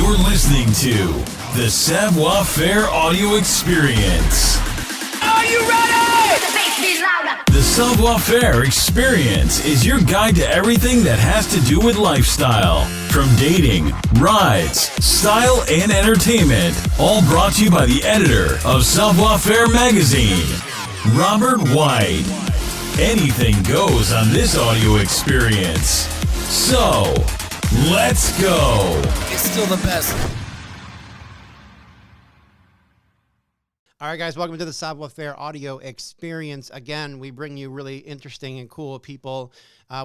You're listening to the Savoir Faire audio experience. Are you ready? The Savoir Faire experience is your guide to everything that has to do with lifestyle. From dating, rides, style, and entertainment. All brought to you by the editor of Savoir Faire magazine, Robert White. Anything goes on this audio experience. So, let's go. It's still the best. All right, guys, welcome to the Savoir Faire audio experience. Again, we bring you really interesting and cool people.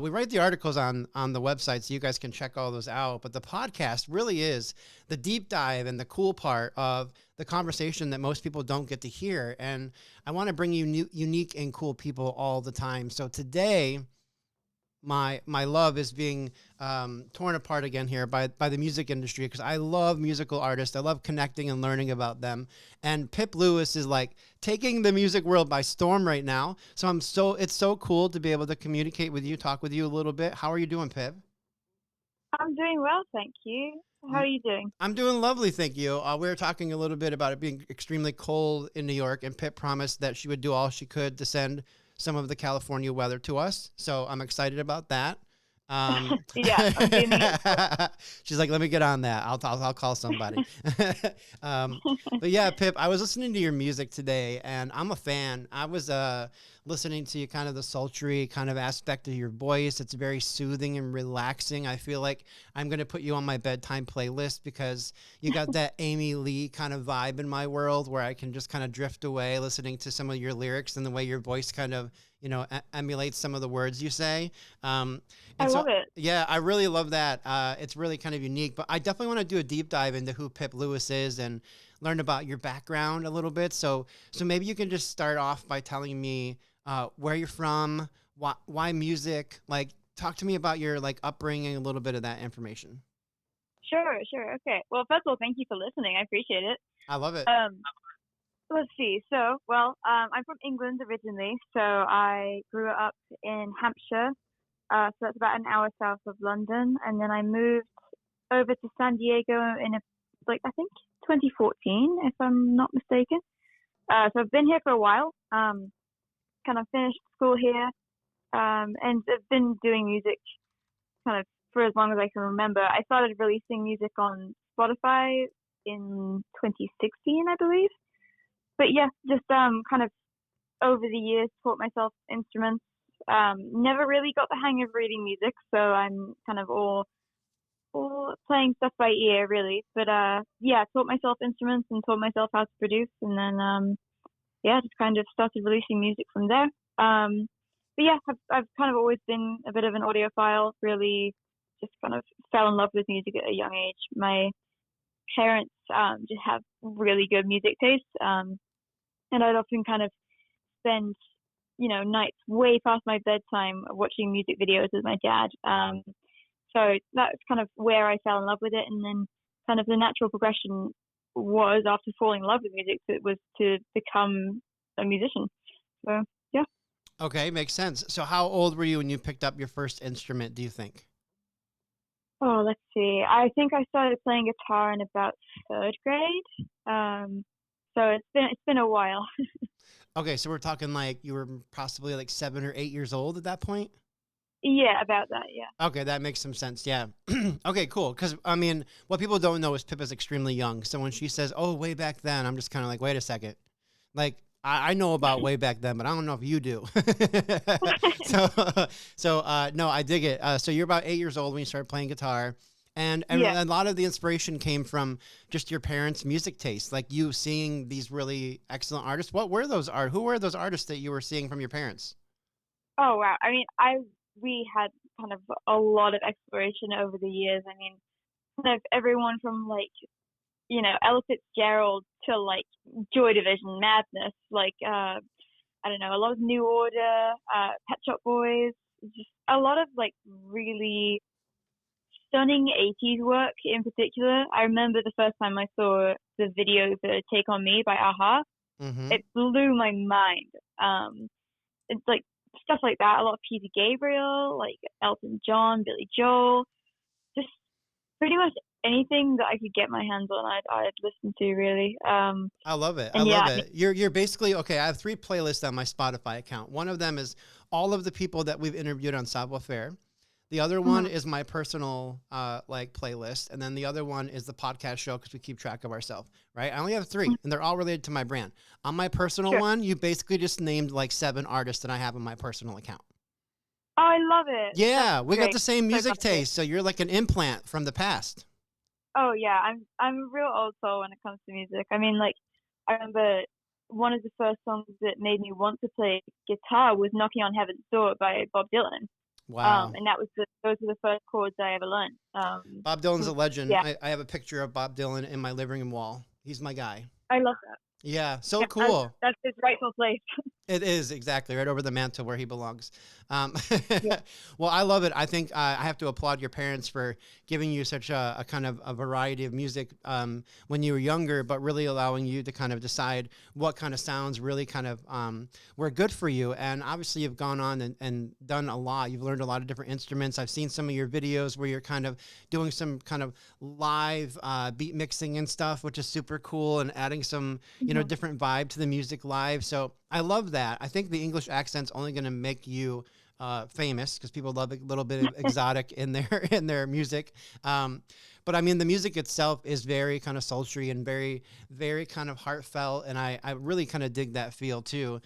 We write the articles on the website, so you guys can check all those out. But the podcast really is the deep dive and the cool part of the conversation that most people don't get to hear. And I want to bring you unique and cool people all the time. So today, my love is being torn apart again here by the music industry, because I love musical artists. I love connecting and learning about them. And Pip Lewis is like taking the music world by storm right now. So it's so cool to be able to communicate with you, talk with you a little bit. How are you doing, Pip? I'm doing well, thank you. How are you doing? I'm doing lovely, thank you. We were talking a little bit about it being extremely cold in New York, and Pip promised that she would do all she could to send some of the California weather to us. So I'm excited about that. Yeah, I'm doing it. She's like, let me get on that. I'll call somebody. But yeah, Pip, I was listening to your music today, and I'm a fan. I was listening to you, kind of the sultry kind of aspect of your voice. It's very soothing and relaxing. I feel like I'm going to put you on my bedtime playlist, because you got that Amy Lee kind of vibe in my world, where I can just kind of drift away listening to some of your lyrics and the way your voice kind of, emulates some of the words you say. I love it. Yeah, I really love that. It's really kind of unique, but I definitely want to do a deep dive into who Pip Lewis is and learn about your background a little bit. So maybe you can just start off by telling me where you're from, why music, like talk to me about your upbringing, a little bit of that information. Sure. Okay. Well, first of all, thank you for listening. I appreciate it. I love it. Let's see. So, I'm from England originally. So I grew up in Hampshire. So that's about an hour south of London. And then I moved over to San Diego in I think 2014, if I'm not mistaken. So I've been here for a while. Kind of finished school here. And I've been doing music kind of for as long as I can remember. I started releasing music on Spotify in 2016, I believe. But yeah, just kind of over the years taught myself instruments. Never really got the hang of reading music, so I'm kind of all playing stuff by ear, really. But taught myself instruments and taught myself how to produce, and then just kind of started releasing music from there. But yeah, I've kind of always been a bit of an audiophile. Really, just kind of fell in love with music at a young age. My parents just have really good music taste, and I'd often kind of spend nights way past my bedtime watching music videos with my dad. So that's kind of where I fell in love with it. And then kind of the natural progression was, after falling in love with music, it was to become a musician. So, yeah. Okay, makes sense. So how old were you when you picked up your first instrument, do you think? Oh, let's see. I think I started playing guitar in about third grade. So it's been a while. Okay, so we're talking you were possibly 7 or 8 years old at that point? Yeah, about that, yeah. Okay, that makes some sense, yeah. Okay, cool, because, what people don't know is Pip is extremely young, so when she says, oh, way back then, I'm just kind of like, wait a second. I know about way back then, but I don't know if you do. No, I dig it. So you're about 8 years old when you started playing guitar. And a lot of the inspiration came from just your parents' music taste, like you seeing these really excellent artists. Who were those artists that you were seeing from your parents? Oh, wow. I mean, we had kind of a lot of exploration over the years. I mean, kind of everyone from Ella Fitzgerald to Joy Division, Madness, I don't know, a lot of New Order, Pet Shop Boys, just a lot of really stunning 80s work in particular. I remember the first time I saw the video for Take On Me by a-ha. Mm-hmm. It blew my mind. It's stuff like that. A lot of Peter Gabriel, Elton John, Billy Joel, just pretty much anything that I could get my hands on, I'd listen to really. I love it. I And yeah, love it. You're basically okay. I have 3 playlists on my Spotify account. One of them is all of the people that we've interviewed on Savoir Faire. The other one is my personal like playlist, and then the other one is the podcast show because we keep track of ourselves, right? I only have 3, and they're all related to my brand. On my personal one, you basically just named like 7 artists that I have in my personal account. Oh, I love it. Yeah, That's we got great. the same music So taste, so you're like an implant from the past. oh yeah, I'm a real old soul when it comes to music. I mean, like, I remember one of the first songs that made me want to play guitar was "Knocking on Heaven's Door" by Bob Dylan. Wow. And those were the first chords I ever learned. Bob Dylan's a legend. Yeah. I have a picture of Bob Dylan in my living room wall. He's my guy. I love that. Yeah, so Yeah, cool. That's his rightful place. It is exactly right over the mantle where he belongs. Yeah. Well, I love it. I think I have to applaud your parents for giving you such a kind of a variety of music when you were younger, but really allowing you to kind of decide what kind of sounds really kind of were good for you. And obviously, you've gone on and done a lot. You've learned a lot of different instruments. I've seen some of your videos where you're kind of doing some kind of live beat mixing and stuff, which is super cool, and adding some different vibe to the music live. So I love that. I think the English accent's only going to make you famous because people love a little bit of exotic in their music. But I mean, the music itself is very kind of sultry and very, very kind of heartfelt. And I really kind of dig that feel too.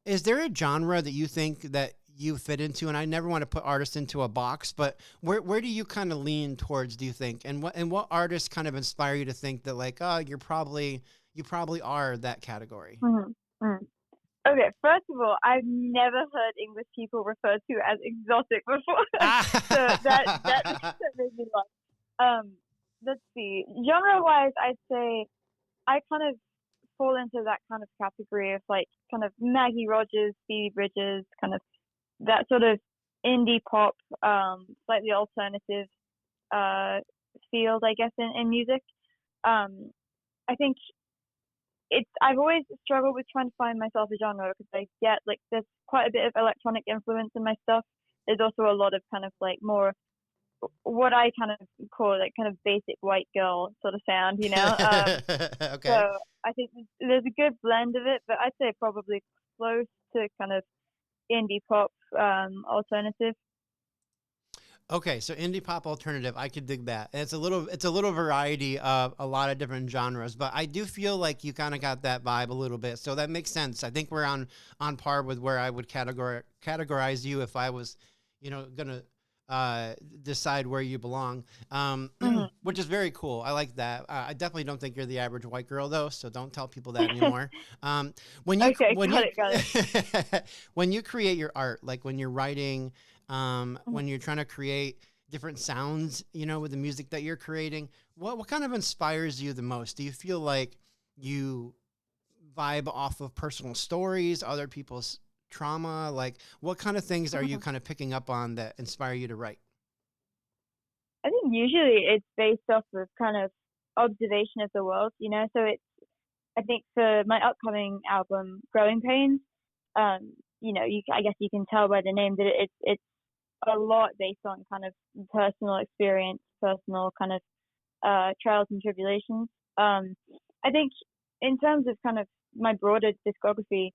Is there a genre that you think that you fit into? And I never want to put artists into a box, but where do you kind of lean towards, do you think? And what artists kind of inspire you to think that like, oh, you probably are that category? Okay, first of all, I've never heard English people referred to as exotic before. So that made me laugh. Let's see. Genre-wise, I'd say I kind of fall into that kind of category of like kind of Maggie Rogers, Phoebe Bridgers, kind of that sort of indie pop, slightly alternative field, I guess, in music. I think I've always struggled with trying to find myself a genre because I get like there's quite a bit of electronic influence in my stuff. There's also a lot of kind of like more what I kind of call like kind of basic white girl sort of sound, you know. Okay. So I think there's a good blend of it, but I'd say probably close to kind of indie pop alternative. Okay, so indie pop alternative, I could dig that. And it's a little variety of a lot of different genres, but I do feel like you kind of got that vibe a little bit, so that makes sense. I think we're on par with where I would categorize you if I was, gonna decide where you belong, which is very cool. I like that. I definitely don't think you're the average white girl though, so don't tell people that anymore. When you Got it. when you create your art, like when you're writing. When you're trying to create different sounds, with the music that you're creating, what kind of inspires you the most? Do you feel like you vibe off of personal stories, other people's trauma? Like, what kind of things are you kind of picking up on that inspire you to write? I think usually it's based off of kind of observation of the world, so I think for my upcoming album, Growing Pains, I guess you can tell by the name that it's a lot based on kind of personal experience, personal kind of trials and tribulations. I think in terms of kind of my broader discography,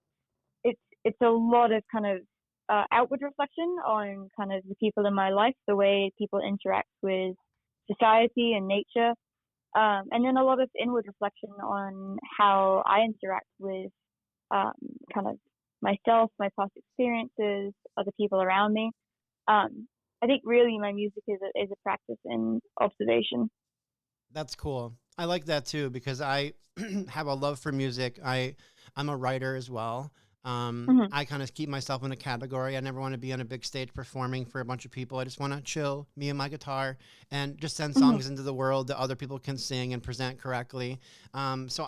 it's a lot of kind of outward reflection on kind of the people in my life, the way people interact with society and nature, and then a lot of inward reflection on how I interact with kind of myself, my past experiences, other people around me. I think really my music is a practice in observation. That's cool. I like that too because I have a love for music. I'm a writer as well. I kind of keep myself in a category. I never want to be on a big stage performing for a bunch of people. I just want to chill, me and my guitar, and just send songs into the world that other people can sing and present correctly. So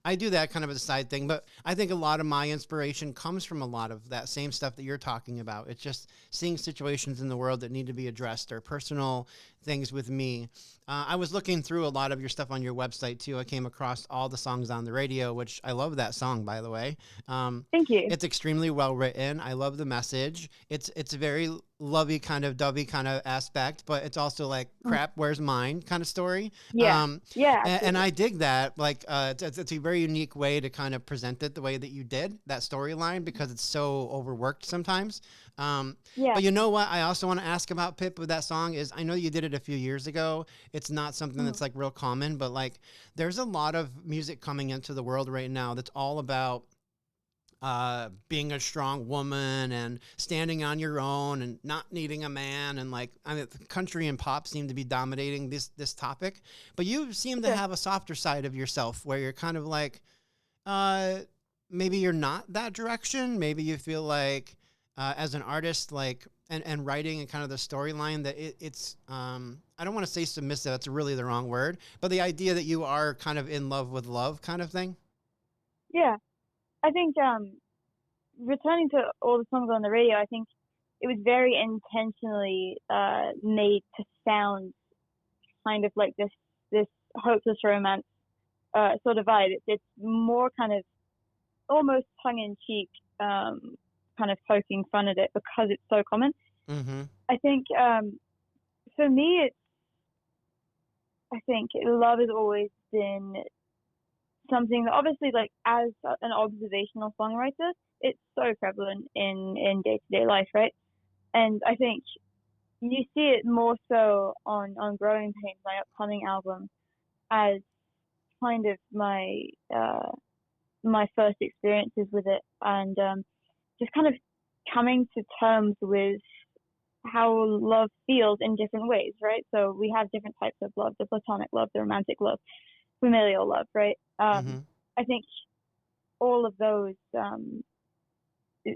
I do that kind of as a side thing, but I think a lot of my inspiration comes from a lot of that same stuff that you're talking about. It's just seeing situations in the world that need to be addressed or personal things with me. I was looking through a lot of your stuff on your website too. I came across all the songs on the radio, which I love that song, by the way. Thank you. It's extremely well written. I love the message. It's very lovey kind of dovey kind of aspect, but it's also like crap, where's mine kind of story. Yeah. Yeah. And Absolutely. I dig that. Like, it's a very unique way to kind of present it the way that you did that storyline because it's so overworked sometimes. Yeah. But you know what? I also want to ask about Pip with that song is I know you did it a few years ago. It's not something Mhm. that's like real common, but like there's a lot of music coming into the world right now that's all about being a strong woman and standing on your own and not needing a man and like I mean, country and pop seem to be dominating this topic, but you seem to Sure. have a softer side of yourself where you're kind of like uh, maybe you're not that direction. Maybe you feel like as an artist, like and writing and kind of the storyline that it's I don't want to say submissive. That's really the wrong word, but the idea that you are kind of in love with love, kind of thing. Yeah. I think returning to all the songs on the radio, I think it was very intentionally made to sound kind of like this hopeless romance sort of vibe. It's more kind of almost tongue in cheek, kind of poking fun at it because it's so common. Mm-hmm. I think for me, I think love has always been something that obviously, like as an observational songwriter, it's so prevalent in day to day life, right? And I think you see it more so on Growing Pains, my upcoming album, as kind of my first experiences with it, and just kind of coming to terms with how love feels in different ways, right? So we have different types of love: the platonic love, the romantic love, familial love, right? Mm-hmm. I think all of those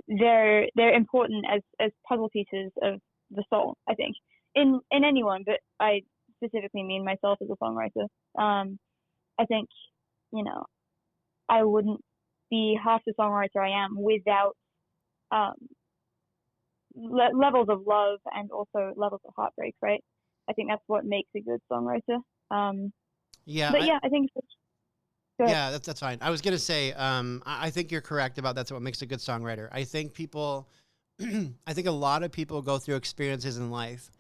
they're important as puzzle pieces of the soul. I think in anyone, but I specifically mean myself as a songwriter. I think you know I wouldn't be half the songwriter I am without um, levels of love and also levels of heartbreak. Right? I think that's what makes a good songwriter. Um, Yeah, but yeah, I think go ahead. yeah, that's fine. I was gonna say, I think you're correct about that's what makes a good songwriter. I think people, I think a lot of people go through experiences in life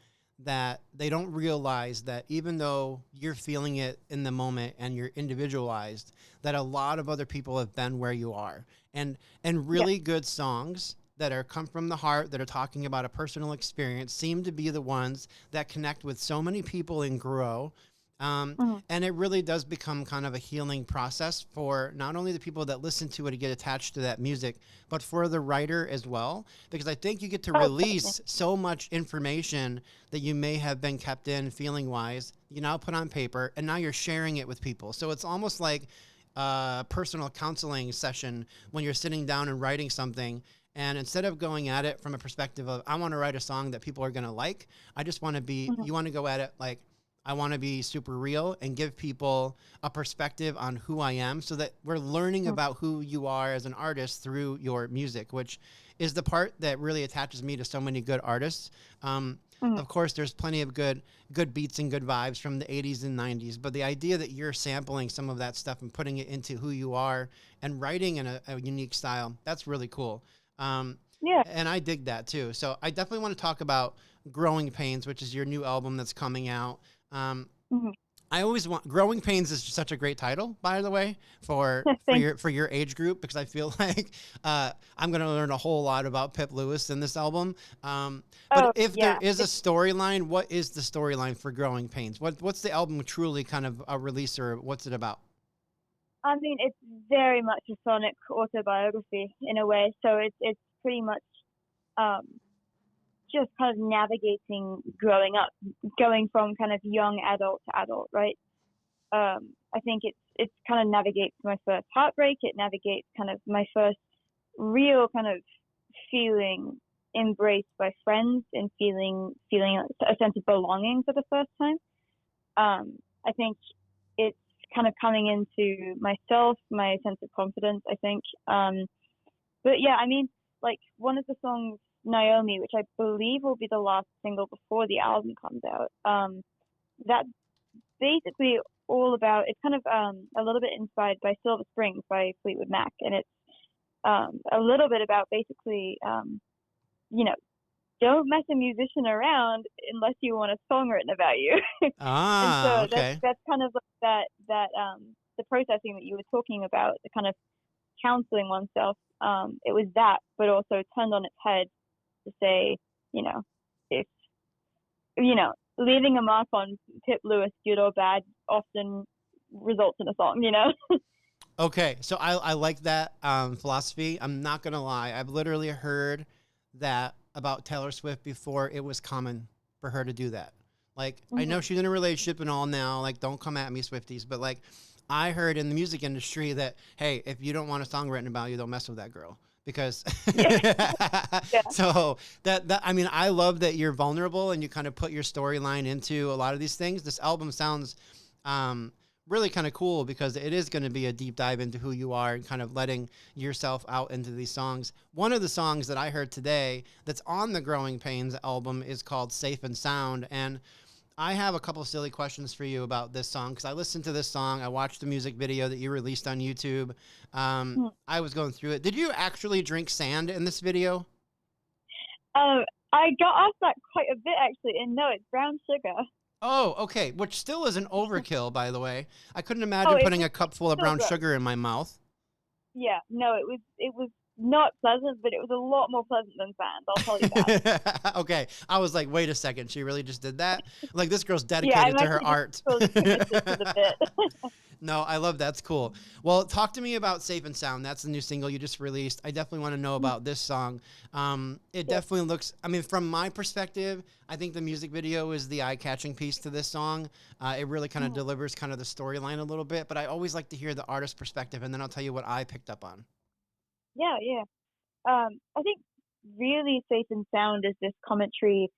that they don't realize that even though you're feeling it in the moment and you're individualized, that a lot of other people have been where you are, and Yeah. really good songs that are come from the heart that are talking about a personal experience seem to be the ones that connect with so many people and grow. Mhm. And it really does become kind of a healing process for not only the people that listen to it and get attached to that music, but for the writer as well. Because I think you get to Oh, definitely. release so much information that you may have been kept in feeling wise, you now put on paper, and now you're sharing it with people. So it's almost like a personal counseling session when you're sitting down and writing something. And instead of going at it from a perspective of, I want to write a song that people are going to like, I just want to be, Mhm. you want to go at it like, I want to be super real and give people a perspective on who I am so that we're learning Mhm. about who you are as an artist through your music, which is the part that really attaches me to so many good artists. Mhm. Of course, there's plenty of good beats and good vibes from the 80s and 90s, but the idea that you're sampling some of that stuff and putting it into who you are and writing in a unique style, that's really cool. Um, Yeah. and I dig that too. So I definitely want to talk about Growing Pains, which is your new album that's coming out. Um, Mhm. I always want Growing Pains is such a great title, by the way, Thank for your age group because I feel like I'm going to learn a whole lot about Pip Lewis in this album. But Oh, if there yeah. is a storyline, what is the storyline for Growing Pains? What's the album truly kind of a release or what's it about? I mean, it's very much a sonic autobiography in a way. So it's pretty much um, just kind of navigating growing up, going from kind of young adult to adult, right? I think it's kind of navigates my first heartbreak. It navigates kind of my first real kind of feeling embraced by friends and feeling a sense of belonging for the first time. I think it's kind of coming into myself, my sense of confidence, I think. But yeah, I mean, like one of the songs, Naomi, which I believe will be the last single before the album comes out, that's basically all about, it's kind of a little bit inspired by Silver Springs by Fleetwood Mac. And it's a little bit about basically, you know, don't mess a musician around unless you want a song written about you. And so Okay. that's kind of like that the processing that you were talking about, the kind of counseling oneself. It was that, but also turned on its head to say, you know, if leaving a mark on Pip Lewis, good or bad, often results in a song. Okay, so I like that philosophy. I'm not gonna lie. I've literally heard that about Taylor Swift before it was common for her to do that. Like, I know she's in a relationship and all now. Like, don't come at me, Swifties. But like, I heard in the music industry that, hey, if you don't want a song written about you, don't mess with that girl. Because Yeah. so that I mean, I love that you're vulnerable and you kind of put your storyline into a lot of these things. This album sounds really kind of cool because it is going to be a deep dive into who you are and kind of letting yourself out into these songs. One of the songs that I heard today that's on the Growing Pains album is called Safe and Sound. And I have a couple of silly questions for you about this song because I listened to this song. I watched the music video that you released on YouTube. I was going through it. Did you actually drink sand in this video? I got asked that quite a bit actually, and no, it's brown sugar. Oh, okay. Which still is an overkill, by the way. I couldn't imagine putting a cup full of brown sugar in my mouth. Yeah, no, it was not pleasant, but it was a lot more pleasant than sand. I'll tell you that. Okay, I was like, wait a second, she really just did that? Like, this girl's Yeah, dedicated to her art. committed to the bit. No, I love that's cool. Well, talk to me about Safe and Sound. That's the new single you just released. I definitely want to know about this song. It definitely looks, I mean, from my perspective, I think the music video is the eye-catching piece to this song. It really kind of delivers kind of the storyline a little bit, but I always like to hear the artist perspective, and then I'll tell you what I picked up on. Yeah. I think really Safe and Sound is this commentary.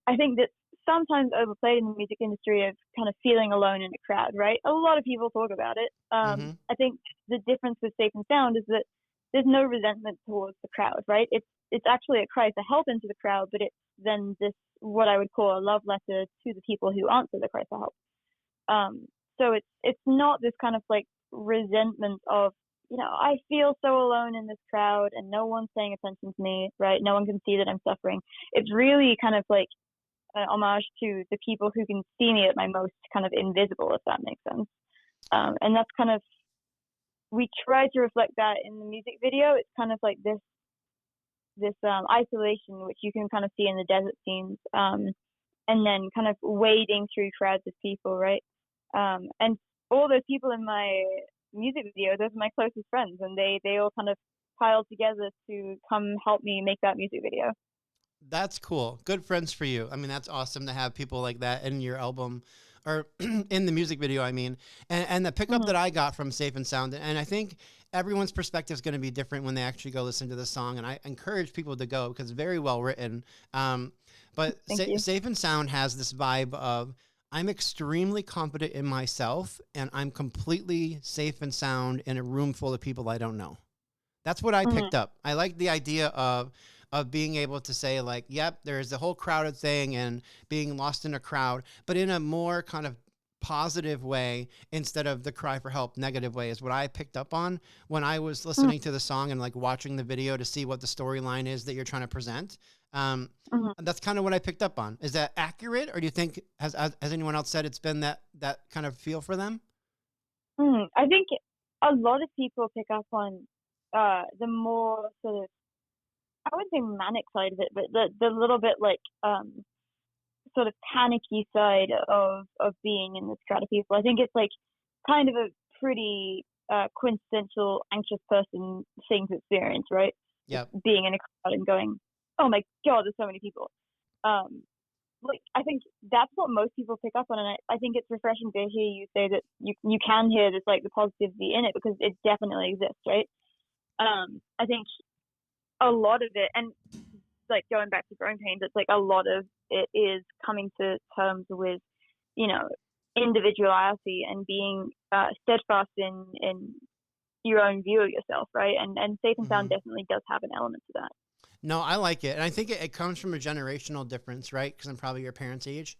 I think that sometimes overplayed in the music industry of kind of feeling alone in a crowd, right? A lot of people talk about it. I think the difference with Safe and Sound is that there's no resentment towards the crowd, right? It's actually a cry for help into the crowd, but it's then this, what I would call a love letter to the people who answer the cry for help. So it's not this kind of like resentment of, I feel so alone in this crowd and no one's paying attention to me, right? No one can see that I'm suffering. It's really kind of like an homage to the people who can see me at my most kind of invisible, if that makes sense. And that's kind of, we try to reflect that in the music video. It's kind of like this isolation, which you can kind of see in the desert scenes, and then kind of wading through crowds of people, right? And all those people in my music video, those are my closest friends, and they all kind of piled together to come help me make that music video. That's cool. Good friends for you. I mean, that's awesome to have people like that in your album or in the music video, I mean. And the pickup that I got from Safe and Sound, and I think everyone's perspective is going to be different when they actually go listen to the song. And I encourage people to go because it's very well written. But Safe and Sound has this vibe of, I'm extremely confident in myself and I'm completely safe and sound in a room full of people I don't know. That's what I picked up. I like the idea of being able to say like, yep, there's the whole crowded thing and being lost in a crowd, but in a more kind of positive way instead of the cry for help negative way is what I picked up on when I was listening to the song and like watching the video to see what the storyline is that you're trying to present. That's kind of what I picked up on. Is that accurate, or do you think has anyone else said it's been that kind of feel for them? I think a lot of people pick up on the more sort of, I wouldn't say manic side of it, but the little bit like sort of panicky side of being in this crowd of people. I think it's like kind of a pretty quintessential anxious person thing to experience, right? Yeah. Being in a crowd and going, oh my God, there's so many people. Like I think that's what most people pick up on, and I think it's refreshing to hear you say that you can hear this like the positivity in it, because it definitely exists, right? I think a lot of it, and like going back to Growing Pains, it's like a lot of it is coming to terms with, individuality and being steadfast in your own view of yourself, right? And Safe and Sound definitely does have an element to that. No, I like it. And I think it comes from a generational difference, right? Because I'm probably your parents' age.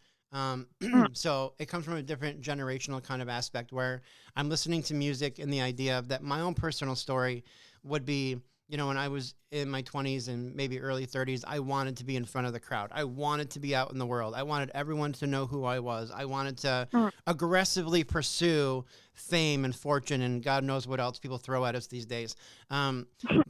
So it comes from a different generational kind of aspect where I'm listening to music and the idea of that my own personal story would be you know, when I was in my 20s and maybe early 30s, I wanted to be in front of the crowd. I wanted to be out in the world. I wanted everyone to know who I was. I wanted to aggressively pursue fame and fortune and God knows what else people throw at us these days. But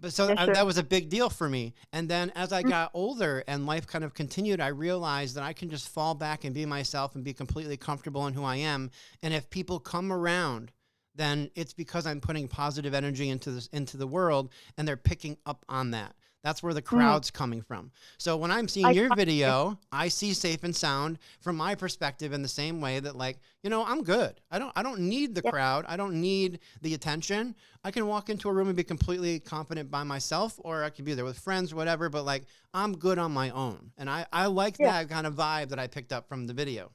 so that was a big deal for me. And then as I got older and life kind of continued, I realized that I can just fall back and be myself and be completely comfortable in who I am. And if people come around, then it's because I'm putting positive energy into the world, and they're picking up on that. That's where the crowd's coming from. So when I'm seeing your video, I see Safe and Sound from my perspective in the same way that, like, you know, I'm good. I don't need the crowd. I don't need the attention. I can walk into a room and be completely confident by myself, or I can be there with friends or whatever, but like I'm good on my own. And I like that kind of vibe that I picked up from the video.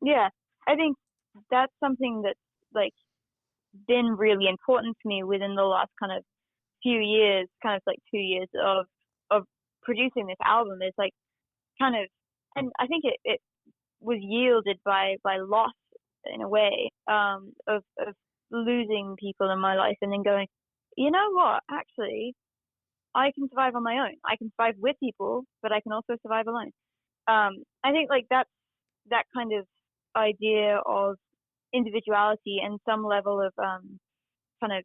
Yeah. I think that's something that's like been really important to me within the last kind of few years, kind of like 2 years of producing this album. Is like kind of, and I think it was yielded by loss in a way, of losing people in my life, and then going, you know what, actually I can survive on my own. I can survive with people, but I can also survive alone. I think like that kind of idea of individuality and some level of kind of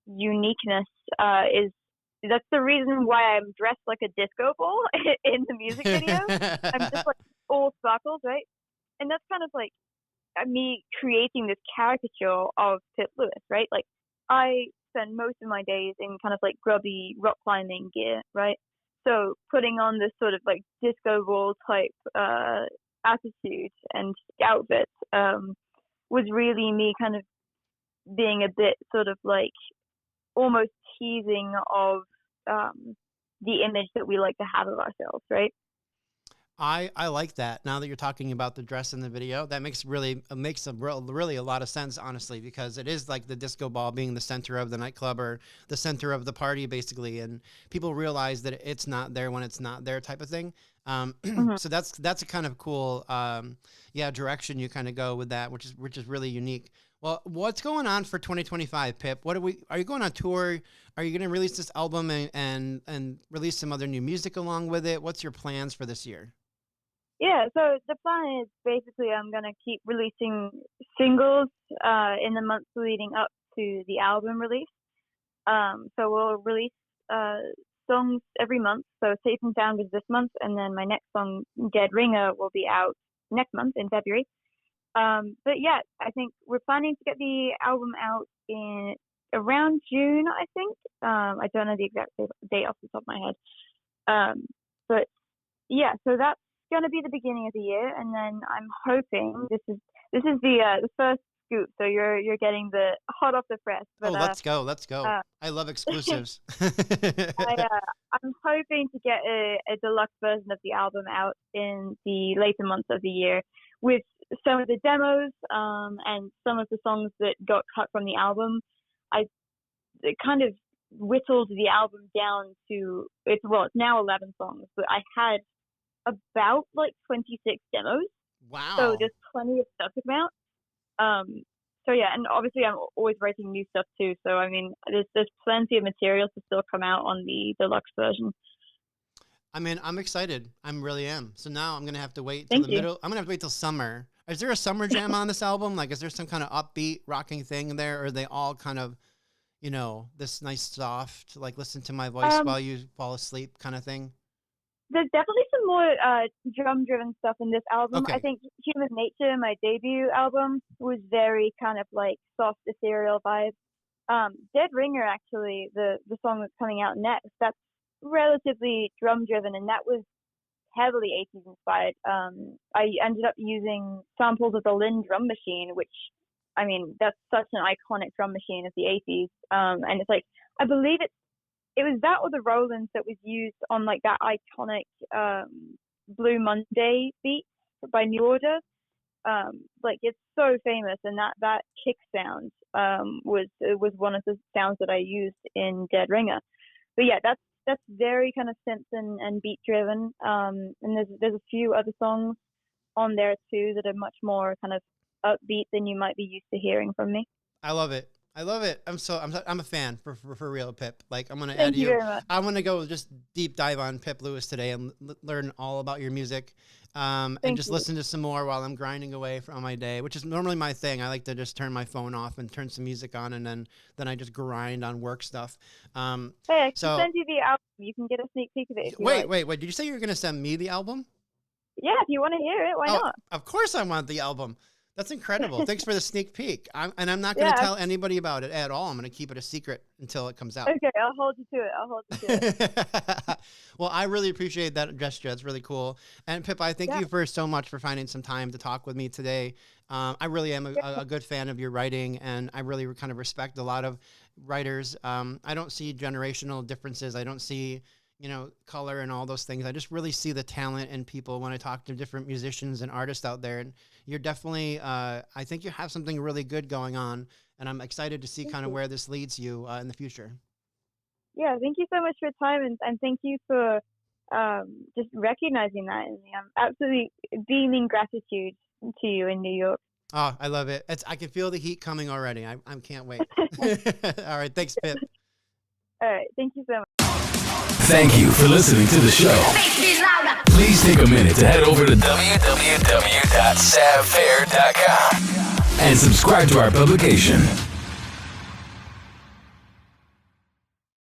uniqueness that's the reason why I'm dressed like a disco ball in the music video. I'm just like all sparkles, right? And that's kind of like me creating this caricature of Pip Lewis, right? Like I spend most of my days in kind of like grubby rock climbing gear, right? So putting on this sort of like disco ball type attitude and outfit was really me kind of being a bit sort of like almost teasing of the image that we like to have of ourselves, right? I like that. Now that you're talking about the dress in the video, that makes really a lot of sense, honestly, because it is like the disco ball being the center of the nightclub or the center of the party, basically, and people realize that it's not there when it's not there, type of thing. So that's a kind of cool, direction you kind of go with that, which is really unique. Well, what's going on for 2025, Pip? Are you going on tour? Are you going to release this album and release some other new music along with it? What's your plans for this year? Yeah, so the plan is basically I'm going to keep releasing singles in the months leading up to the album release. So we'll release songs every month. So Safe and Sound is this month, and then my next song, Dead Ringer, will be out next month in February. But yeah, I think we're planning to get the album out in around June, I think. I don't know the exact date off the top of my head. But yeah, so that's going to be the beginning of the year, and then I'm hoping this is the first scoop. So you're getting the hot off the press. But, let's go. I love exclusives. I'm hoping to get a deluxe version of the album out in the later months of the year with some of the demos and some of the songs that got cut from the album. It kind of whittled the album down to it's now 11 songs, but I had about like 26 demos. Wow. So there's plenty of stuff to come out. So yeah, and obviously I'm always writing new stuff too. So I mean, there's plenty of material to still come out on the deluxe version. I mean, I'm excited. I really am. So now I'm gonna have to wait till middle. I'm gonna have to wait till summer. Is there a summer jam on this album? Like, is there some kind of upbeat rocking thing in there, or are they all kind of, you know, this nice soft, like listen to my voice while you fall asleep kind of thing? There's definitely some more drum-driven stuff in this album. Okay. I think Human Nature, my debut album, was very kind of like soft, ethereal vibe. Dead Ringer, actually, the song that's coming out next, that's relatively drum-driven, and that was heavily 80s inspired. I ended up using samples of the Lynn drum machine, which, I mean, that's such an iconic drum machine of the 80s. And it's like, I believe it was that or the Rollins that was used on like that iconic Blue Monday beat by New Order. Like it's so famous, and that kick sound was one of the sounds that I used in Dead Ringer. But yeah, that's very kind of synth and beat driven. And there's a few other songs on there too that are much more kind of upbeat than you might be used to hearing from me. I love it. I love it. I'm a fan for real, Pip. Like I'm gonna Thank add you you. very much. I'm gonna go just deep dive on Pip Lewis today and learn all about your music, and Thank just you. listen to some more while I'm grinding away from my day, which is normally my thing. I like to just turn my phone off and turn some music on, and then I just grind on work stuff. Hey, I can So send you the album. You can get a sneak peek of it if you like. wait. Did you say you were gonna send me the album? Yeah, if you want to hear it, why Oh, not? of course I want the album. That's incredible. Thanks for the sneak peek. I'm not going to Yeah. tell anybody about it at all. I'm going to keep it a secret until it comes out. Okay, I'll hold you to it. Well, I really appreciate that gesture. That's really cool. And Pip, I thank Yeah. you for so much for finding some time to talk with me today. I really am a good fan of your writing, and I really kind of respect a lot of writers. I don't see generational differences. I don't see, color and all those things. I just really see the talent in people when I talk to different musicians and artists out there. And you're definitely, I think you have something really good going on, and I'm excited to see kind of where this leads you in the future. Yeah, thank you so much for your time, and thank you for just recognizing that in me. I'm absolutely beaming gratitude to you in New York. Oh, I love it. I can feel the heat coming already. I can't wait. All right. Thanks, Pip. All right, thank you so much. Thank you for listening to the show. Please take a minute to head over to www.savfair.com and subscribe to our publication.